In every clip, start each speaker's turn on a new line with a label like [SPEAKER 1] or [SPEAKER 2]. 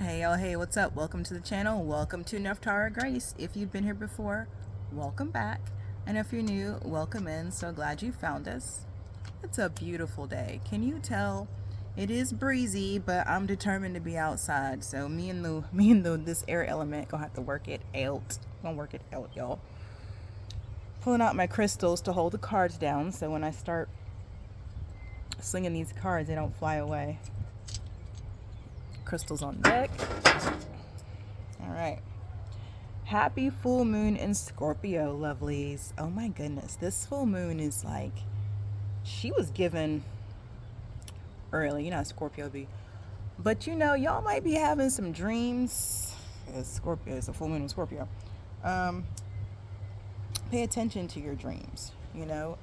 [SPEAKER 1] Hey, oh, hey, what's up? Welcome to the channel. Welcome to Nephtara Grace. If you've been here before, welcome back. And if you're new, welcome in. So glad you found us. It's a beautiful day. Can you tell? It is breezy, but I'm determined to be outside. So me and this air element gonna have to work it out. Gonna work it out, y'all. Pulling out my crystals to hold the cards down, so when I start slinging these cards, they don't fly away. Crystals on deck. All right. Happy full moon in Scorpio, lovelies. Oh my goodness. This full moon is like, she was given early. You know how Scorpio be. But you know, y'all might be having some dreams. Scorpio, it's a full moon in Scorpio. Pay attention to your dreams. You know,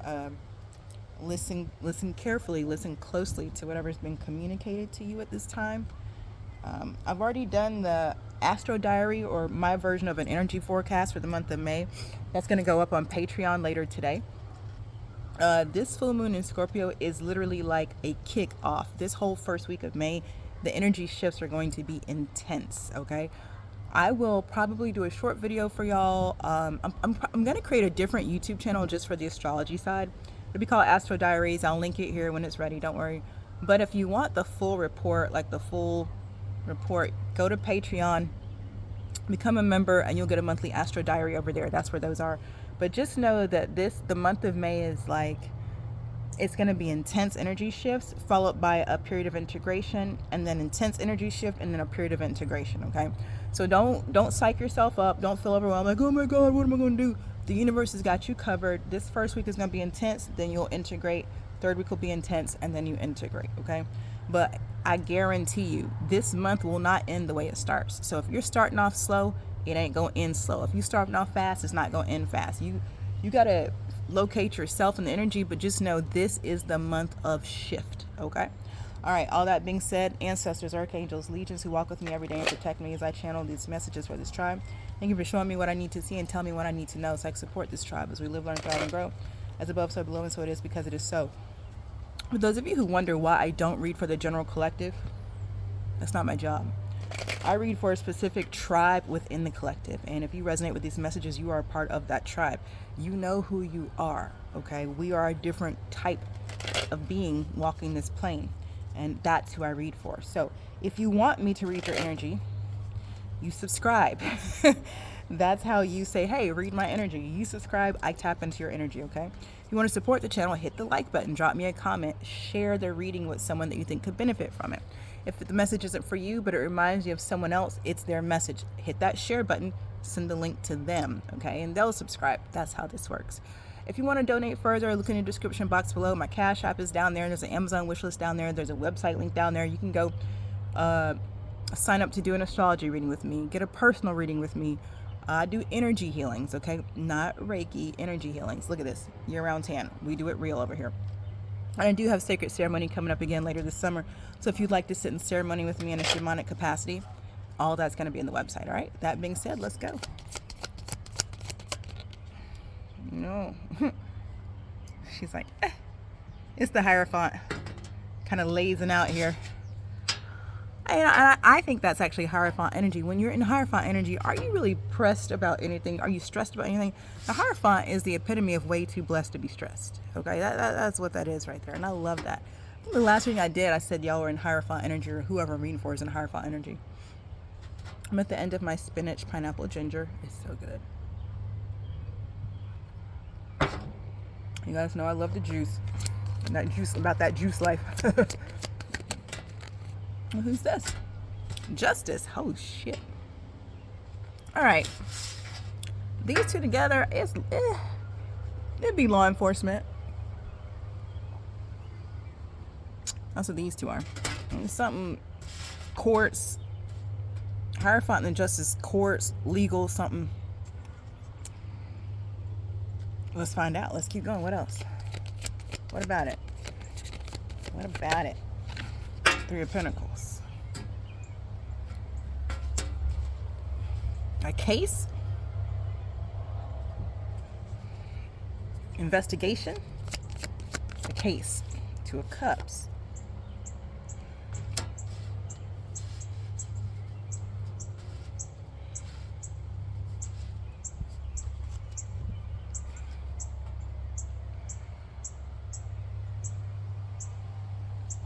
[SPEAKER 1] listen carefully, listen closely to whatever's been communicated to you at this time. I've already done the Astro Diary, or my version of an energy forecast for the month of May. That's going to go up on Patreon later today. This full moon in Scorpio is literally like a kick off. This whole first week of May, the energy shifts are going to be intense, okay? I will probably do a short video for y'all. I'm going to create a different YouTube channel just for the astrology side. It'll be called Astro Diaries. I'll link it here when it's ready, don't worry. But if you want the full report, like the full report, go to Patreon, become a member, and you'll get a monthly Astro Diary over there. That's where those are. But just know that the month of May is like, it's going to be intense energy shifts followed by a period of integration, and then intense energy shift, and then a period of integration. Okay, so don't psych yourself up. Don't feel overwhelmed like, oh my god, what am I going to do? The universe has got you covered. This first week is going to be intense, then you'll integrate. Third week will be intense, and then you integrate. Okay, but I guarantee you this month will not end the way it starts. So if you're starting off slow, it ain't gonna end slow. If you're starting off fast, it's not gonna end fast. You gotta locate yourself in the energy, but just know this is the month of shift. Okay, all right, all that being said, ancestors, archangels, legions who walk with me every day and protect me as I channel these messages for this tribe, thank you for showing me what I need to see and tell me what I need to know, so I can support this tribe as we live, learn, thrive, and grow. As above, so below, and so it is, because it is so. For those of you who wonder why I don't read for the general collective, that's not my job. I read for a specific tribe within the collective. And if you resonate with these messages, you are a part of that tribe. You know who you are, okay? We are a different type of being walking this plane. And that's who I read for. So if you want me to read your energy, you subscribe. That's how you say, hey, read my energy. You subscribe, I tap into your energy, okay? If you want to support the channel, hit the like button, drop me a comment, share the reading with someone that you think could benefit from it. If the message isn't for you, but it reminds you of someone else, it's their message. Hit that share button, send the link to them, okay? And they'll subscribe. That's how this works. If you want to donate further, look in the description box below. My Cash App is down there. There's an Amazon wishlist down there. There's a website link down there. You can go sign up to do an astrology reading with me, get a personal reading with me. I do energy healings, okay? Not Reiki, energy healings. Look at this, year-round tan. We do it real over here. I do have sacred ceremony coming up again later this summer. So if you'd like to sit in ceremony with me in a shamanic capacity, all that's going to be in the website, all right? That being said, let's go. No. She's like, it's the Hierophant kind of lazing out here. I think that's actually Hierophant energy. When you're in Hierophant energy, are you really pressed about anything? Are you stressed about anything? The Hierophant is the epitome of way too blessed to be stressed. Okay, that's what that is right there. And I love that. I think the last reading I did, I said y'all were in Hierophant energy, or whoever I'm reading for is in Hierophant energy. I'm at the end of my spinach, pineapple, ginger. It's so good. You guys know I love the juice. And that juice, about that juice life. Well, who's this? Justice. Oh shit. All right. These two together, it'd be law enforcement. That's what these two are. It's something courts, Hierophant and Justice, courts, legal, something. Let's find out. Let's keep going. What else? What about it? What about it? Three of Pentacles. A case. Investigation. A case. Two of Cups.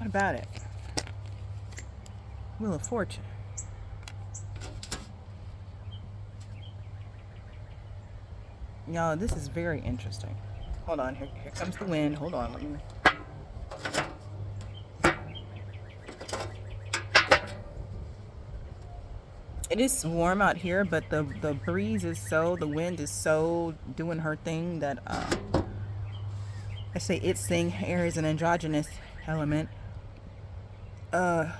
[SPEAKER 1] What about it? Wheel of Fortune. Y'all, this is very interesting. Hold on, here comes the wind. Hold on, let me... It is warm out here, but the breeze is so, the wind is so doing her thing that I say its thing. Air is an androgynous element. I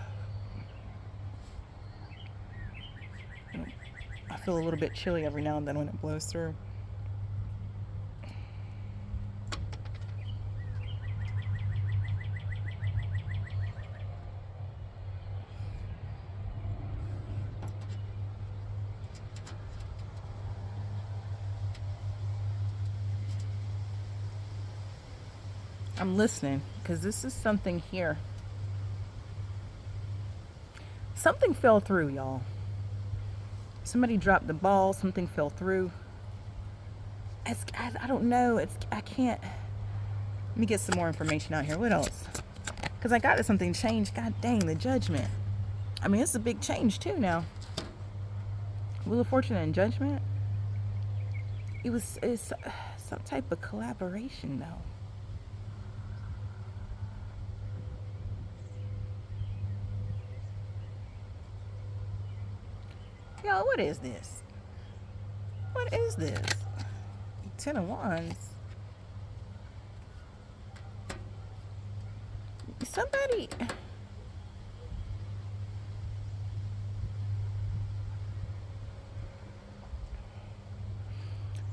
[SPEAKER 1] feel a little bit chilly every now and then when it blows through. I'm listening because this is something here. Something fell through, y'all. Somebody dropped the ball. Something fell through. I don't know. I can't. Let me get some more information out here. What else? Because I got to something changed. God dang, the judgment. I mean, it's a big change too now. Wheel of Fortune and Judgment. It's some type of collaboration though. Yo, what is this? What is this? 10 of Wands. Somebody...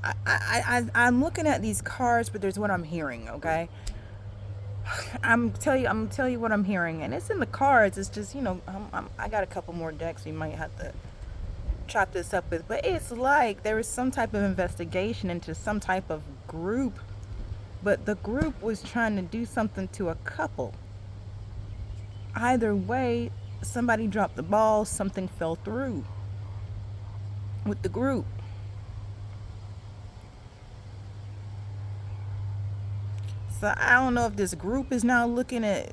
[SPEAKER 1] I'm looking at these cards, but there's what I'm hearing, okay? I'm tell you what I'm hearing, and it's in the cards. It's just, you know, I got a couple more decks we might have to chop this up with, but it's like there was some type of investigation into some type of group, but the group was trying to do something to a couple. Either way, somebody dropped the ball, something fell through with the group. So I don't know if this group is now looking at,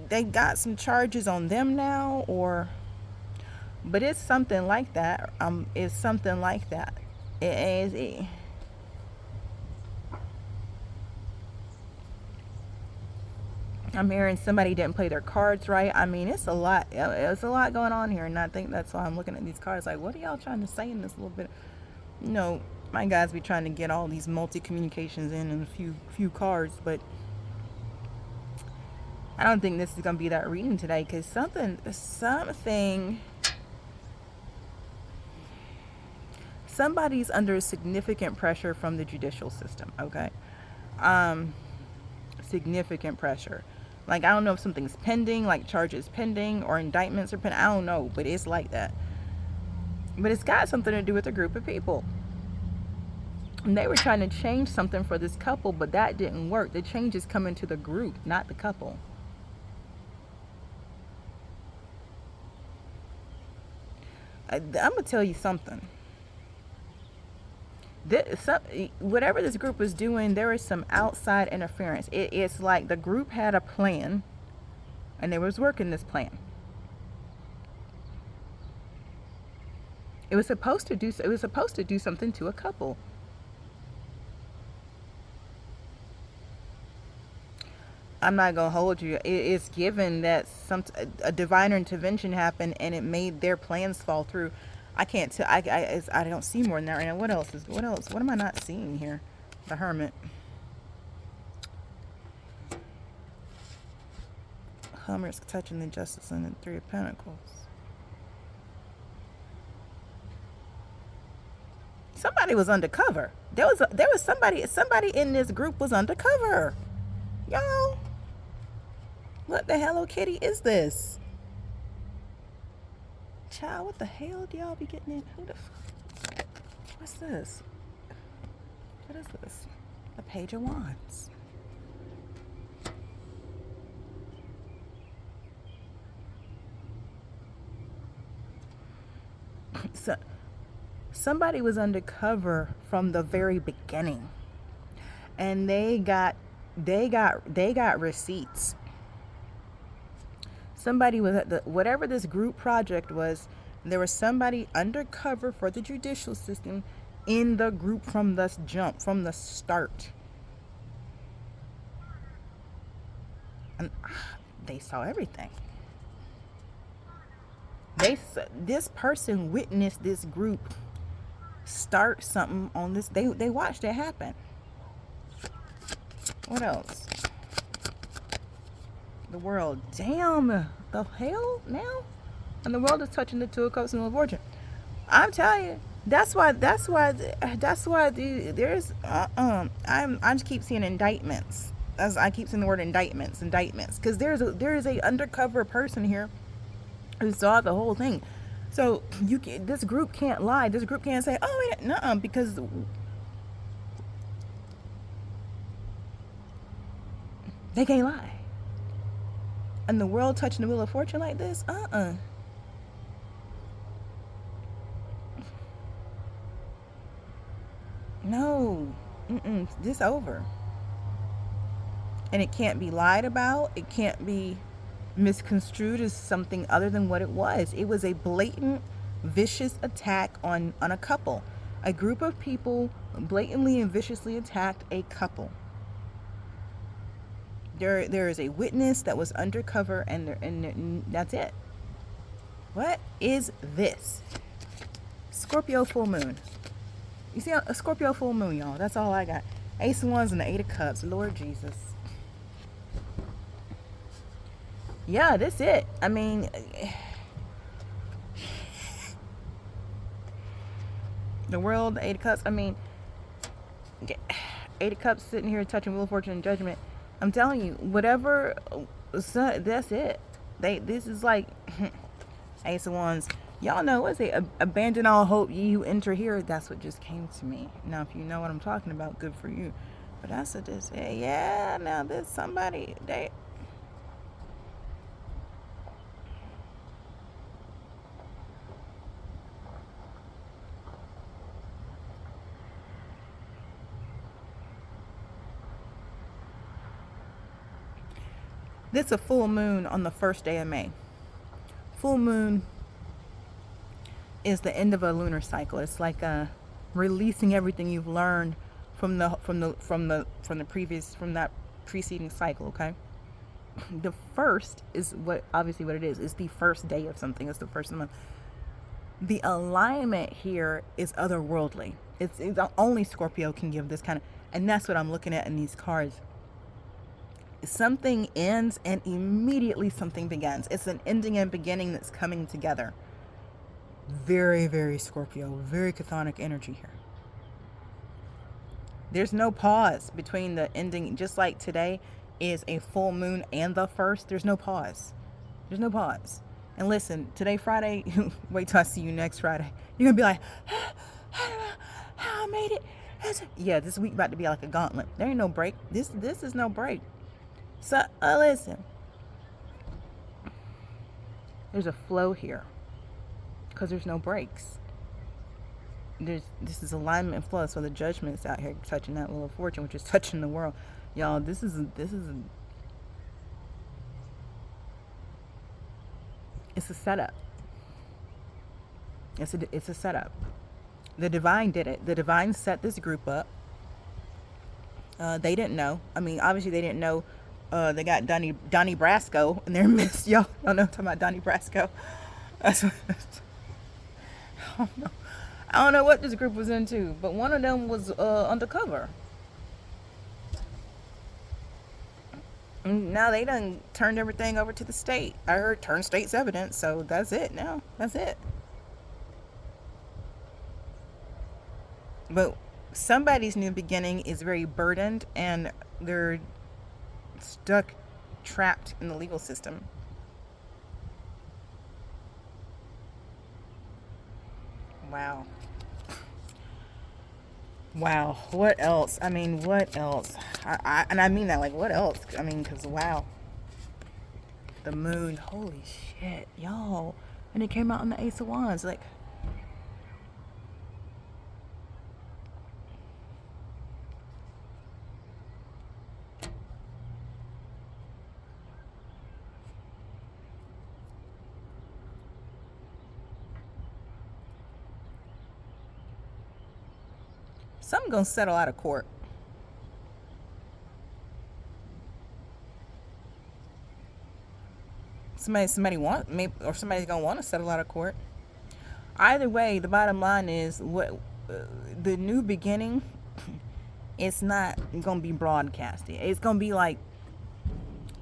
[SPEAKER 1] they got some charges on them now, or, but it's something like that. It's something like that. I'm hearing somebody didn't play their cards right. I mean, it's a lot. It's a lot going on here, and I think that's why I'm looking at these cards like, what are y'all trying to say in this little bit? You know, my guys be trying to get all these multi-communications in a few cards, but I don't think this is going to be that reading today, because somebody's under significant pressure from the judicial system, okay? Significant pressure. Like, I don't know if something's pending, like charges pending or indictments are pending. I don't know, but it's like that. But it's got something to do with a group of people. And they were trying to change something for this couple, but that didn't work. The change is coming to the group, not the couple. I'm going to tell you something. Whatever this group was doing, there was some outside interference. It's like the group had a plan, and they was working this plan. It was supposed to do something to a couple. I'm not gonna hold you. It's given that a divine intervention happened and it made their plans fall through. I can't tell. I don't see more than that right now. What else? What am I not seeing here? The Hermit. Hermit's touching the Justice and the Three of Pentacles. Somebody was undercover. There was somebody in this group was undercover. Y'all, what the Hello Kitty is this? Child, what the hell do y'all be getting in? What's this? What is this? A Page of Wands. So, somebody was undercover from the very beginning, and they got receipts. Somebody was at the, whatever this group project was, there was somebody undercover for the judicial system in the group from the jump, from the start. And they saw everything. This person witnessed this group start something on this. They watched it happen. What else? The world. Damn, the hell now? And the world is touching the two of cups and the fortune. I'm telling you, that's why there's I just keep seeing indictments. As I keep seeing the word indictments, because there is a undercover person here who saw the whole thing. So this group can't lie. This group can't say, oh, wait, nuh-uh, because they can't lie. And the world touching the wheel of fortune like this, no, this over. And it can't be lied about. It can't be misconstrued as something other than what it was. It was a blatant, vicious attack on a couple. A group of people blatantly and viciously attacked a couple. There is a witness that was undercover, and that's it. What is this? Scorpio full moon. You see a Scorpio full moon, y'all. That's all I got. Ace of Wands and the Eight of Cups. Lord Jesus. Yeah, that's it. I mean, the world, the Eight of Cups. I mean, Eight of Cups sitting here touching Wheel of Fortune and Judgment. I'm telling you, whatever, that's it. This is like Ace of Wands. Y'all know what's it? Abandon all hope, ye who enter here. That's what just came to me. Now, if you know what I'm talking about, good for you. But that's what this. Yeah. Now there's somebody. This is a full moon on the first day of May. Full moon is the end of a lunar cycle. It's like releasing everything you've learned from that preceding cycle. Okay. The first is obviously what it is. It's the first day of something. It's the first month. The alignment here is otherworldly. It's only Scorpio can give this kind of, and that's what I'm looking at in these cards. Something ends and immediately something begins. It's an ending and beginning that's coming together. Very, very Scorpio, very chthonic energy here. There's no pause between the ending, just like today is a full moon and the first. There's no pause. There's no pause. And listen, today, Friday, wait till I see you next Friday. You're going to be like, how I made it. Yeah, this week about to be like a gauntlet. There ain't no break. This is no break. So, listen. There's a flow here. Because there's no breaks. This is alignment and flow. So the judgment's out here touching that Wheel of Fortune, which is touching the world. Y'all, this is it's a setup. It's a setup. The divine did it. The divine set this group up. They didn't know. I mean, obviously they didn't know. They got Donnie Brasco in their midst. Y'all know I'm talking about Donnie Brasco. That's what, I don't know what this group was into, but one of them was undercover. And now they done turned everything over to the state. I heard turn state's evidence, so that's it now. That's it. But somebody's new beginning is very burdened, and they're stuck, trapped in the legal system. Wow. Wow. What else? I mean, what else? And I mean that, like, what else? I mean, because, wow. The moon. Holy shit. Y'all. And it came out on the Ace of Wands. Like, Something gonna settle out of court. Somebody's gonna want to settle out of court. Either way, the bottom line is the new beginning. It's not gonna be broadcasted. It's gonna be like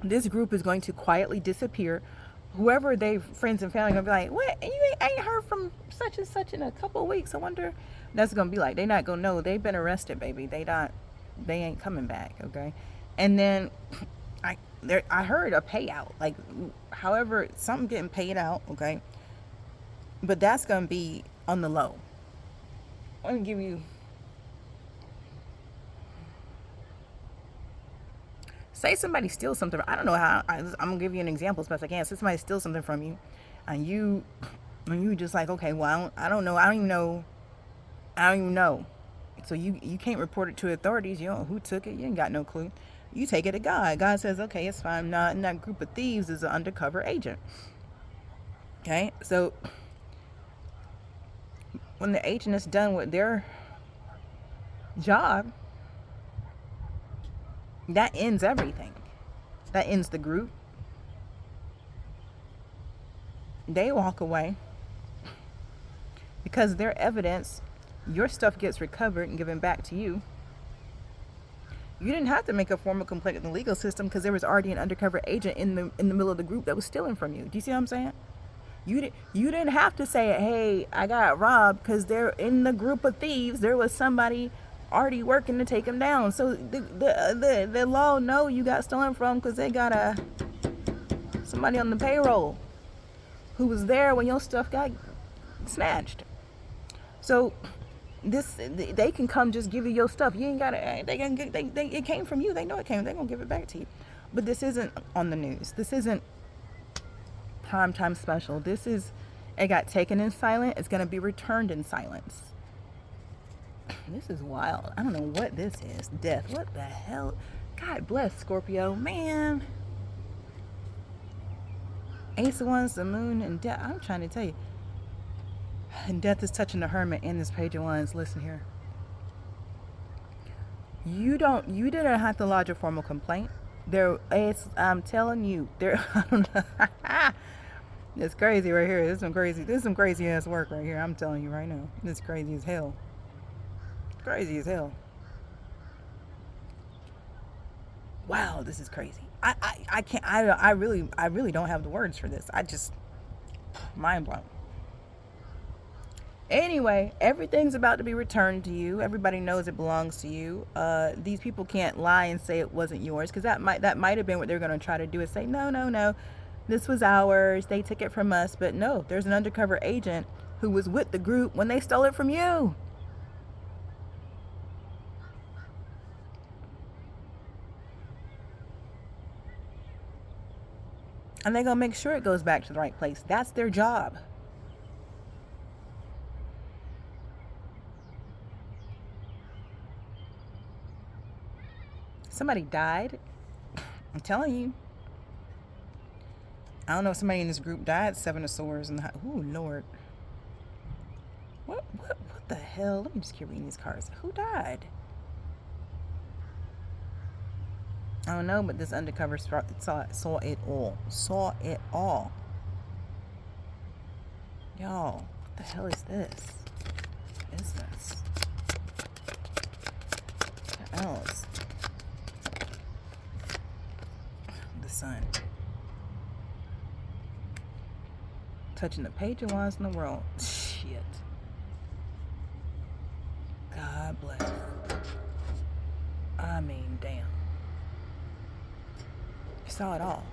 [SPEAKER 1] this group is going to quietly disappear. Whoever they friends and family gonna be like, what? You ain't heard from such and such in a couple of weeks. I wonder. That's gonna be like, they not gonna know they've been arrested, baby. They ain't coming back. Okay, and then I heard a payout, like however something getting paid out. Okay, but that's gonna be on the low. I'm gonna give you. Say somebody steals something. I don't know how. I'm gonna give you an example as best I can. Say somebody steals something from you, and you just like, okay, well, I don't know. I don't even know. So you can't report it to authorities. You don't know who took it. You ain't got no clue. You take it to God. God says, okay, it's fine. Not in that group of thieves is an undercover agent. Okay, so when the agent is done with their job, that ends everything. That ends the group. They walk away because their evidence, your stuff gets recovered and given back to you. You didn't have to make a formal complaint in the legal system because there was already an undercover agent in the middle of the group that was stealing from you. Do you see what I'm saying? You didn't have to say, hey, I got robbed, because they're in the group of thieves. There was somebody already working to take them down. So the law know you got stolen from because they got somebody on the payroll who was there when your stuff got snatched. So they can come just give you your stuff. You ain't gotta. It came from you. They know it came. They're gonna give it back to you. But this isn't on the news. This isn't primetime special. It got taken in silence. It's gonna be returned in silence. This is wild. I don't know what this is. Death. What the hell? God bless Scorpio, man. Ace of Wands, the Moon, and Death. I'm trying to tell you. And Death is touching the Hermit in this Page of Wands. Listen here. You didn't have to lodge a formal complaint. I'm telling you, I don't know. It's crazy right here. This is some crazy ass work right here. I'm telling you right now. It's crazy as hell. Crazy as hell. Wow, this is crazy. I can't. I really don't have the words for this. I just mind blown. Anyway, everything's about to be returned to you. Everybody knows it belongs to you. These people can't lie and say it wasn't yours, because that might have been what they're going to try to do, is say, no, this was ours. They took it from us. But no, there's an undercover agent who was with the group when they stole it from you. And they're going to make sure it goes back to the right place. That's their job. Somebody died. I'm telling you. I don't know if somebody in this group died. Seven of Swords. Oh, Lord. What the hell? Let me just keep reading these cards. Who died? I don't know, but this undercover saw it all. Saw it all. Y'all, what the hell is this? What is this? What else? The Sun. Touching the Page of Wands in the world. Shit. God bless. I mean, damn. Saw it all.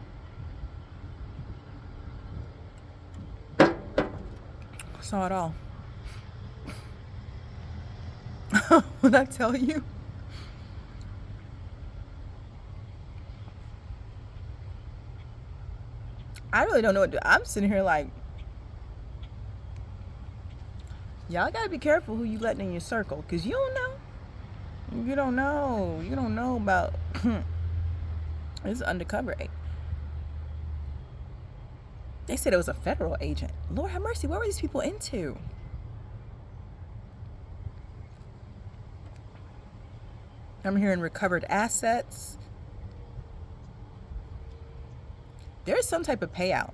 [SPEAKER 1] Saw it all. What I tell you? I really don't know what to do. I'm sitting here like, y'all gotta be careful who you letting in your circle, because you don't know. You don't know about this undercover. They said it was a federal agent. Lord have mercy, what were these people into? I'm hearing recovered assets. There's some type of payout.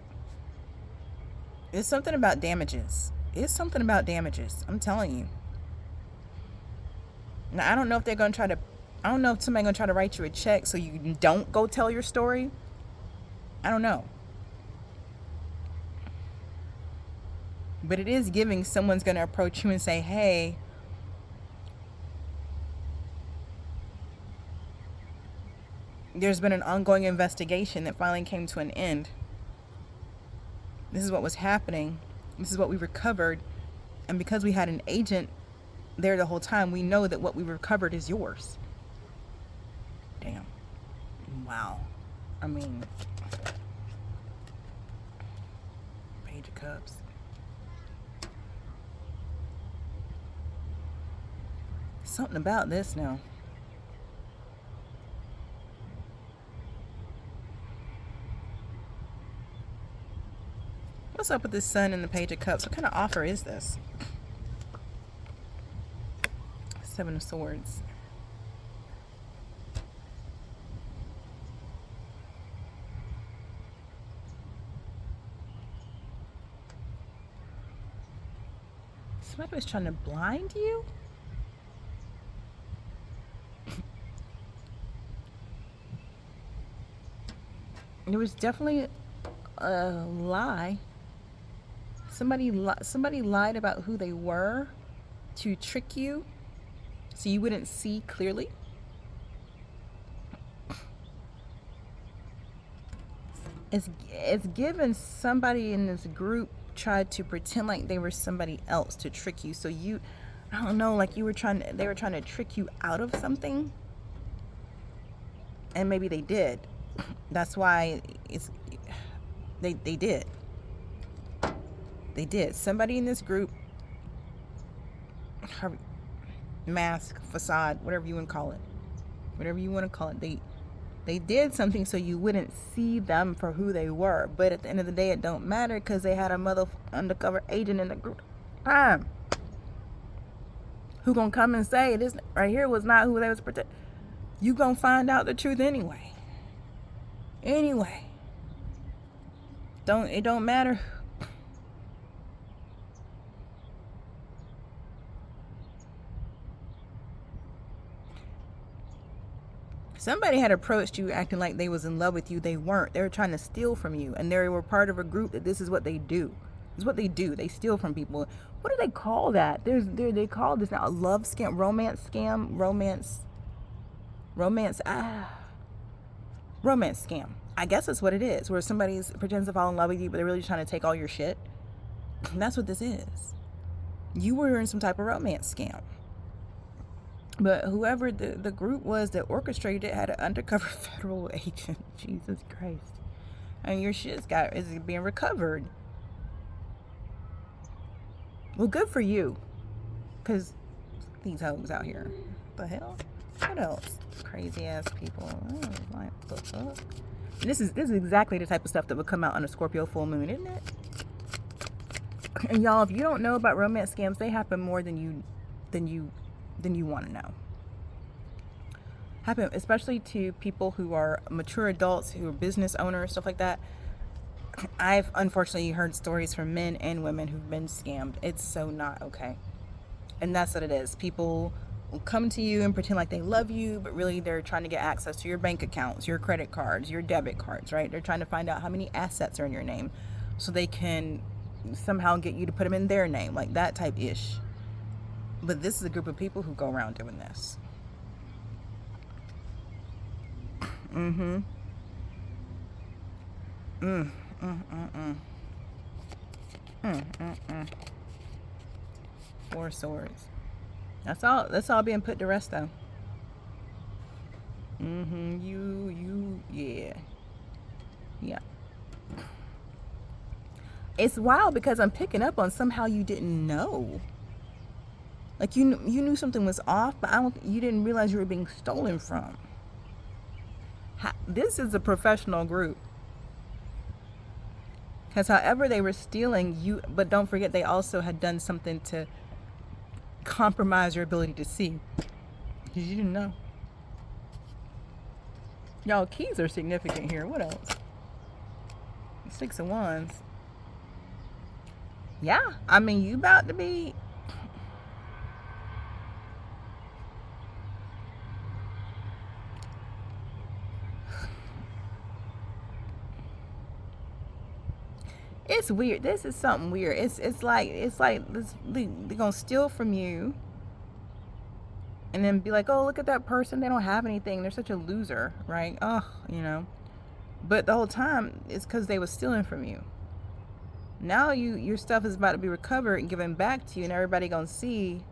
[SPEAKER 1] It's something about damages. It's something about damages. I'm telling you. Now, I don't know if they're going to try to, I don't know if somebody's going to try to write you a check so you don't go tell your story. I don't know. But it is giving someone's going to approach you and say, hey, there's been an ongoing investigation that finally came to an end. This is what was happening. This is what we recovered. And because we had an agent there the whole time, we know that what we recovered is yours. Damn. Wow. I mean, Page of Cups. Something about this now. What's up with this Sun and the Page of Cups? What kind of offer is this? Seven of Swords. Somebody was trying to blind you? There was definitely a lie. Somebody lied about who they were to trick you so you wouldn't see clearly. It's given somebody in this group tried to pretend like they were somebody else to trick you. So you, I don't know, like they were trying to trick you out of something. And maybe they did. That's why they did. They did. Somebody in this group, mask, facade, whatever you want to call it, they did something so you wouldn't see them for who they were. But at the end of the day, it don't matter because they had a mother undercover agent in the group. Who gonna come and say this right here was not who they was protecting? You gonna find out the truth anyway. Anyway, it don't matter. Somebody had approached you acting like they was in love with you. They weren't. They were trying to steal from you, and they were part of a group that this is what they do. This is what they do. They steal from people. What do they call that? They call this now a love scam, romance scam, romance scam. I guess that's what it is, where somebody pretends to fall in love with you, but they're really trying to take all your shit. That's what this is. You were in some type of romance scam. But whoever the group was that orchestrated it had an undercover federal agent. Jesus Christ. And your shit is being recovered. Well, good for you. Because these hoes out here. What the hell? What else? Crazy ass people. Oh, what the fuck? And this is exactly the type of stuff that would come out on a Scorpio full moon, isn't it? And y'all, if you don't know about romance scams, they happen more than you want to know. Happen especially to people who are mature adults, who are business owners, stuff like that. I've unfortunately heard stories from men and women who've been scammed. It's so not okay. And that's what it is. People will come to you and pretend like they love you, but really they're trying to get access to your bank accounts, your credit cards, your debit cards, right? They're trying to find out how many assets are in your name so they can somehow get you to put them in their name, like that type ish. But this is a group of people who go around doing this. Four Swords. That's all being put to rest though. Yeah. It's wild because I'm picking up on somehow you didn't know. Like you knew something was off, but you didn't realize you were being stolen from. This is a professional group. Because however they were stealing you, but don't forget they also had done something to compromise your ability to see. Because you didn't know. Y'all, keys are significant here. What else? Six of Wands. Yeah, I mean, you about to be... It's weird. This is something weird. It's like this, they're gonna steal from you, and then be like, oh, look at that person. They don't have anything. They're such a loser, right? Oh, you know. But the whole time, it's because they was stealing from you. Now your stuff is about to be recovered and given back to you, and everybody gonna see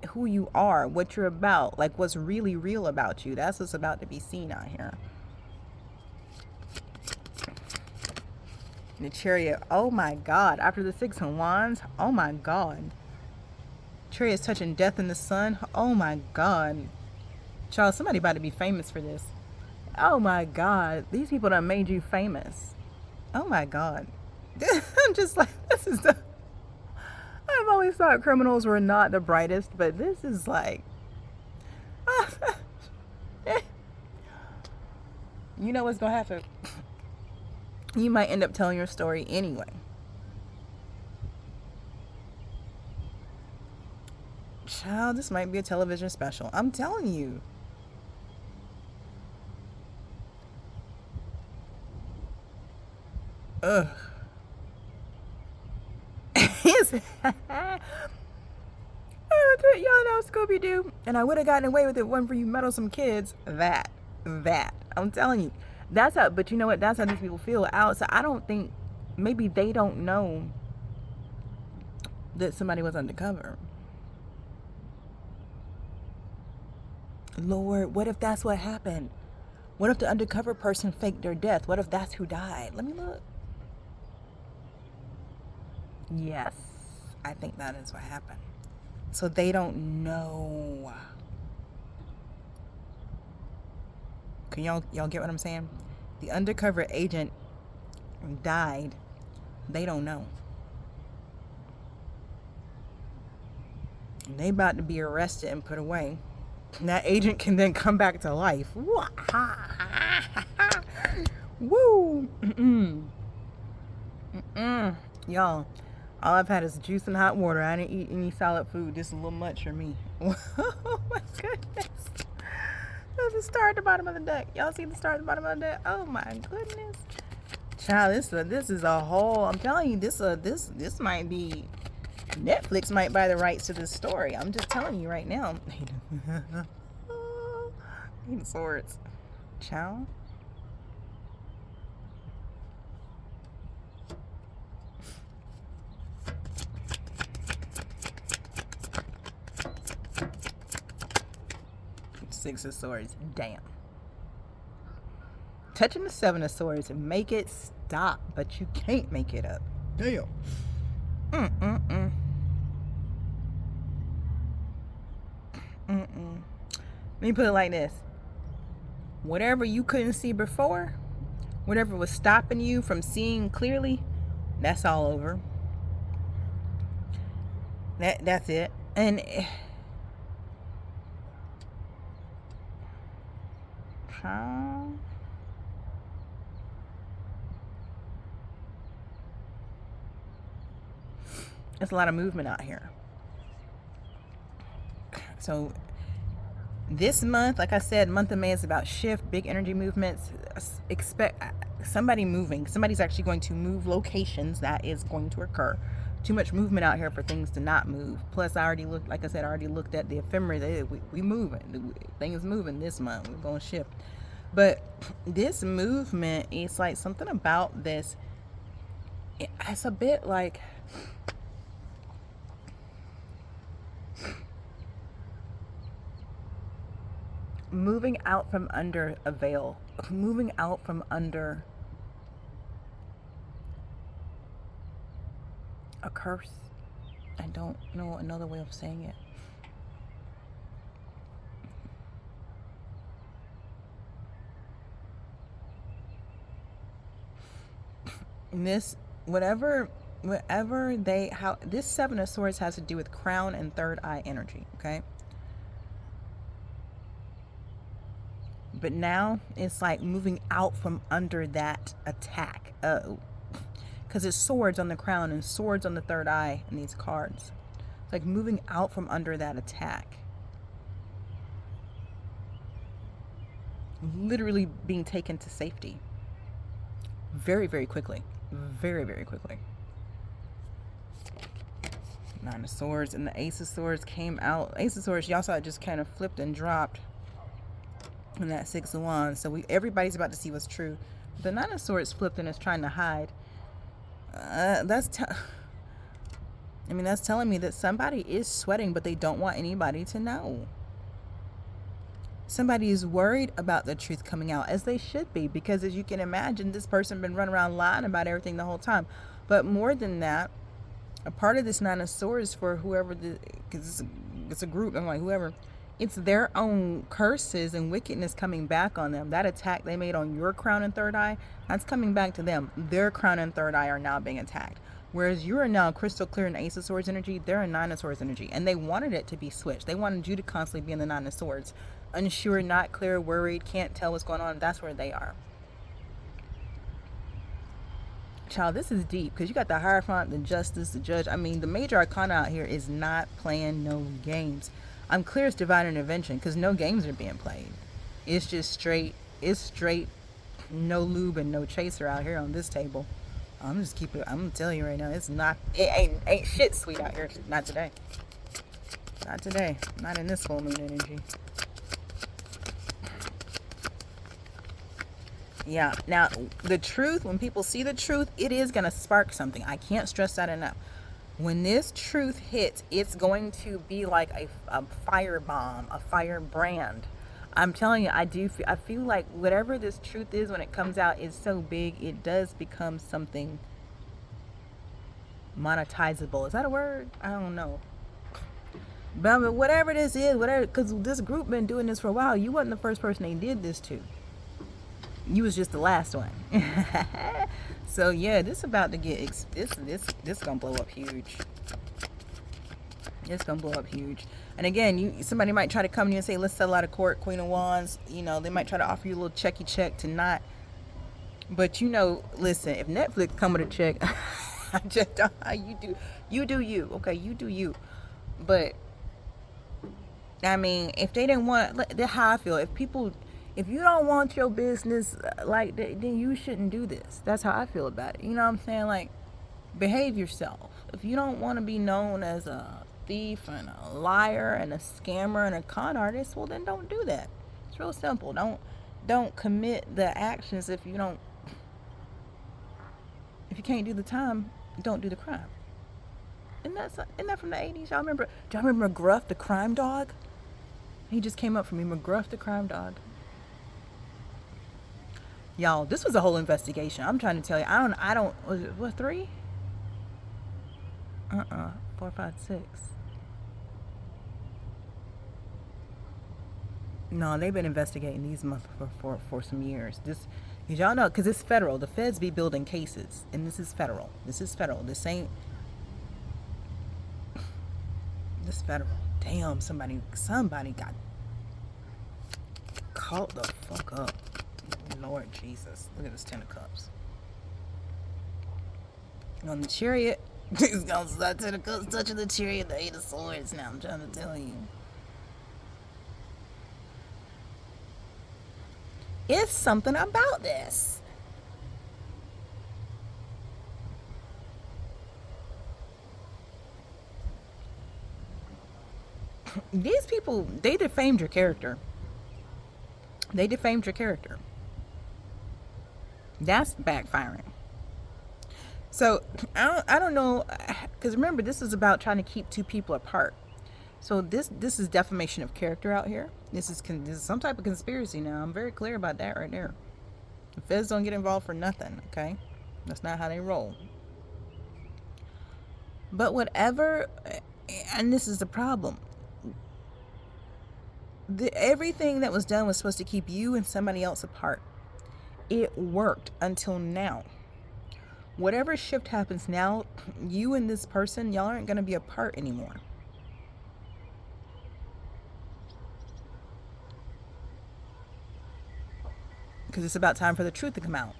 [SPEAKER 1] who you are, what you're about, like what's really real about you. That's what's about to be seen out here. The Chariot. Oh my God. After the Six of Wands. Oh my God. Chariot's touching death in the sun. Oh my God. Child, somebody about to be famous for this. Oh my God. These people done made you famous. Oh my God. I'm just like, this is the... I've always thought criminals were not the brightest, but this is like... You know what's going to happen? You might end up telling your story anyway. Child, this might be a television special. I'm telling you. Ugh. Y'all know Scooby-Doo. And I would have gotten away with it, one for you meddlesome kids. That. I'm telling you. That's how, but you know what? That's how these people feel out. So I don't think, maybe they don't know that somebody was undercover. Lord, what if that's what happened? What if the undercover person faked their death? What if that's who died? Let me look. Yes, I think that is what happened. So they don't know. Can y'all get what I'm saying? The undercover agent died. They don't know. They about to be arrested and put away. And that agent can then come back to life. Woo! Y'all, all I've had is juice and hot water. I didn't eat any solid food. This is a little much for me. Oh my goodness. That's the star at the bottom of the deck. Y'all see the star at the bottom of the deck? Oh my goodness. Child, this is a whole... I'm telling you, this might be... Netflix might buy the rights to this story. I'm just telling you right now. Eight of Swords. Child. Six of Swords. Damn. Touching the Seven of Swords. Make it stop. But you can't make it up. Damn. Let me put it like this. Whatever you couldn't see before, whatever was stopping you from seeing clearly, that's all over. That's it. And there's a lot of movement out here. So this month, like I said, month of May is about shift, big energy movements. Expect somebody moving. Somebody's actually going to move locations. That is going to occur. Too much movement out here for things to not move. Plus, I already looked, like I said, I already looked at the ephemera. We moving. Things moving this month. We're going to shift. But this movement is like something about this. It's a bit like... moving out from under a veil, moving out from under a curse. I don't know another way of saying it. This, whatever this Seven of Swords has to do with crown and third eye energy, okay? But now it's like moving out from under that attack. Oh, because it's swords on the crown and swords on the third eye in these cards. It's like moving out from under that attack. Literally being taken to safety. Very, very quickly. Very, very quickly. Nine of Swords and the Ace of Swords came out. Ace of Swords, y'all saw it just kind of flipped and dropped. And that Six of Wands. So everybody's about to see what's true. The Nine of Swords flipped and is trying to hide. That's telling me that somebody is sweating, but they don't want anybody to know. Somebody is worried about the truth coming out, as they should be, because as you can imagine, this person been running around lying about everything the whole time. But more than that, a part of this Nine of Swords for whoever, because it's a group, I'm like, whoever, it's their own curses and wickedness coming back on them. That attack they made on your crown and third eye, that's coming back to them. Their crown and third eye are now being attacked. Whereas you are now crystal clear in Ace of Swords energy, they're in Nine of Swords energy. And they wanted it to be switched. They wanted you to constantly be in the Nine of Swords. Unsure, not clear, worried, can't tell what's going on. That's where they are. Child, this is deep because you got the Hierophant, the Justice, the Judge. I mean, the major arcana out here is not playing no games. I'm clear it's divine intervention because no games are being played. It's just straight, no lube and no chaser out here on this table. I'm gonna tell you right now, it ain't shit sweet out here. Not today. Not today. Not in this full moon energy. Yeah. Now, the truth, when people see the truth, it is going to spark something. I can't stress that enough. When this truth hits, it's going to be like a fire bomb, a firebrand. I'm telling you, I feel like whatever this truth is, when it comes out, is so big, it does become something monetizable. Is that a word? I don't know. But whatever this is, because this group been doing this for a while. You wasn't the first person they did this to. You was just the last one. So yeah, this about to get this gonna blow up huge. It's gonna blow up huge. And again, somebody might try to come to you and say, let's settle out of court, Queen of Wands. You know, they might try to offer you a little checky check to not. But you know, listen, if Netflix come with a check, I just don't, you do you. Okay, you do you. But I mean, if they didn't want, that's how I feel. If you don't want your business like that, then you shouldn't do this. That's how I feel about it. You know what I'm saying? Like, behave yourself. If you don't want to be known as a thief and a liar and a scammer and a con artist, well, then don't do that. It's real simple. Don't commit the actions if you can't do the time, don't do the crime. Isn't that from the 80s? Y'all remember McGruff, the crime dog? He just came up for me, McGruff, the crime dog. Y'all, this was a whole investigation. I'm trying to tell you. I don't, was it, what, 3? 4, 5, 6. No, they've been investigating these months for some years. This, because y'all know, because it's federal. The feds be building cases, and this is federal. This federal. Damn, somebody got caught the fuck up. Lord Jesus. Look at this 10 of Cups. On the Chariot. He's going to start 10 of Cups touching the Chariot, the 8 of Swords now. I'm trying to tell you. It's something about this. These people, they defamed your character. That's backfiring. So I don't know, because remember, this is about trying to keep two people apart. So this is defamation of character out here. This is some type of conspiracy now. I'm very clear about that right there. The feds don't get involved for nothing, okay? That's not how they roll. But whatever, and this is the problem. Everything that was done was supposed to keep you and somebody else apart. It worked until now. Whatever shift happens now, you and this person, y'all aren't going to be apart anymore. because it's about time for the truth to come out.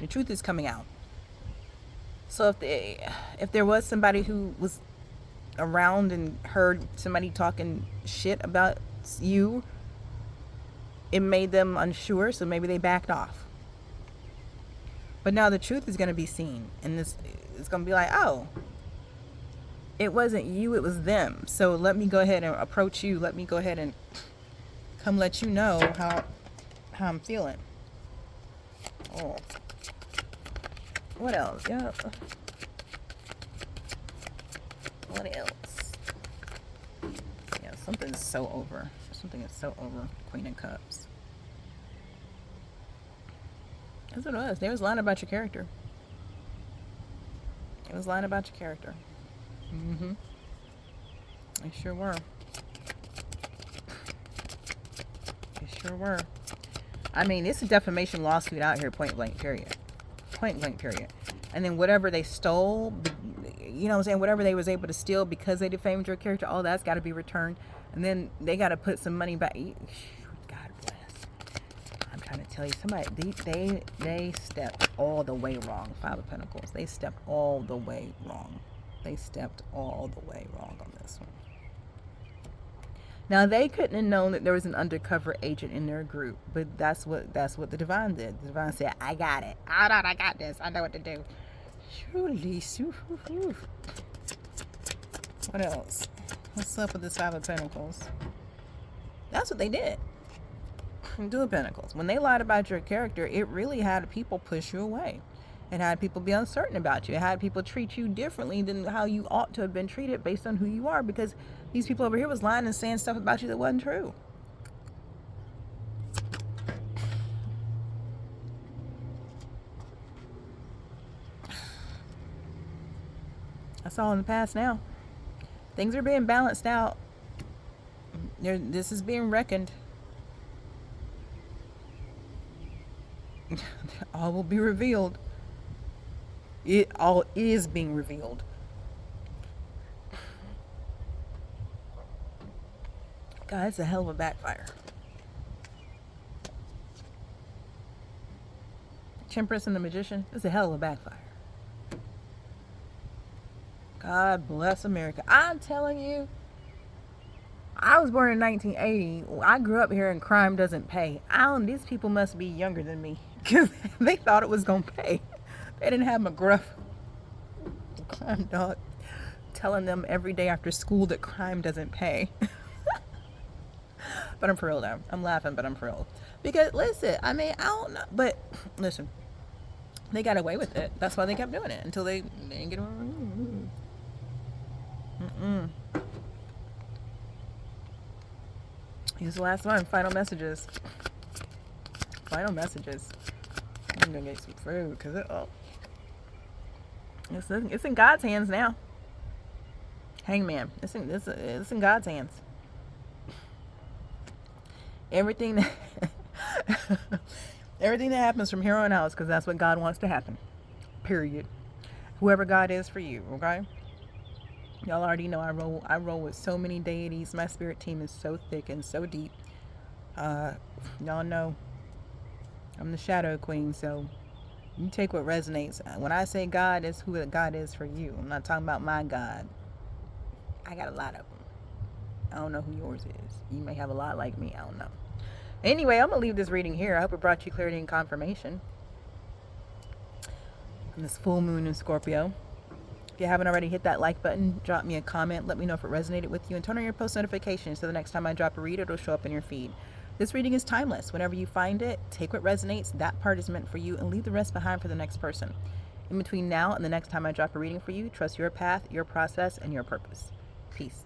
[SPEAKER 1] The truth is coming out. So if there was somebody who was around and heard somebody talking shit about you, it made them unsure, so maybe they backed off. But now the truth is going to be seen, and this it's going to be like, oh, it wasn't you, it was them. So let me go ahead and approach you. Let me go ahead and come let you know how I'm feeling. Oh. What else? Yeah. What else? Yeah, something's so over. Something is so over. Queen of Cups. That's what it was. They was lying about your character. It was lying about your character. Mm-hmm. They sure were. They sure were. I mean, it's a defamation lawsuit out here, point blank, period. Point blank, period. And then whatever they stole, you know what I'm saying, whatever they was able to steal because they defamed your character, all that's got to be returned. And then they got to put some money back. God bless. I'm trying to tell you, somebody, they stepped all the way wrong. Five of Pentacles. They stepped all the way wrong. They stepped all the way wrong on this one. Now, they couldn't have known that there was an undercover agent in their group, but that's what the divine did. The divine said, I got it. I got this. I know what to do. Surely. What else? What's up with this Five of Pentacles? That's what they did. Two of Pentacles. When they lied about your character, it really had people push you away. It had people be uncertain about you. It had people treat you differently than how you ought to have been treated based on who you are, because these people over here was lying and saying stuff about you that wasn't true. That's all in the past now. Things are being balanced out. This is being reckoned. All will be revealed. It all is being revealed. God, it's a hell of a backfire. Temperance and the Magician, it's a hell of a backfire. God bless America. I'm telling you, I was born in 1980. I grew up here and crime doesn't pay. These people must be younger than me because they thought it was going to pay. They didn't have McGruff, the crime dog, telling them every day after school that crime doesn't pay. But I'm for real though. I'm laughing, but I'm for real. Because listen, I mean, I don't know. But listen, they got away with it. That's why they kept doing it until they didn't get away. Here's the last one. Final messages. Final messages. I'm gonna get some food because it's in God's hands now. Hangman. It's in God's hands. Everything that happens from here on out is because that's what God wants to happen. Period. Whoever God is for you, okay? Y'all already know I roll with so many deities. My spirit team is so thick and so deep. Y'all know I'm the Shadow Queen, so you take what resonates. When I say God is who God is for you, I'm not talking about my God. I got a lot of them. I don't know who yours is. You may have a lot like me. I don't know. Anyway, I'm going to leave this reading here. I hope it brought you clarity and confirmation on this full moon in Scorpio. If you haven't already, hit that like button. Drop me a comment. Let me know if it resonated with you. And turn on your post notifications so the next time I drop a read, it'll show up in your feed. This reading is timeless. Whenever you find it, take what resonates. That part is meant for you, and leave the rest behind for the next person. In between now and the next time I drop a reading for you, trust your path, your process, and your purpose. Peace.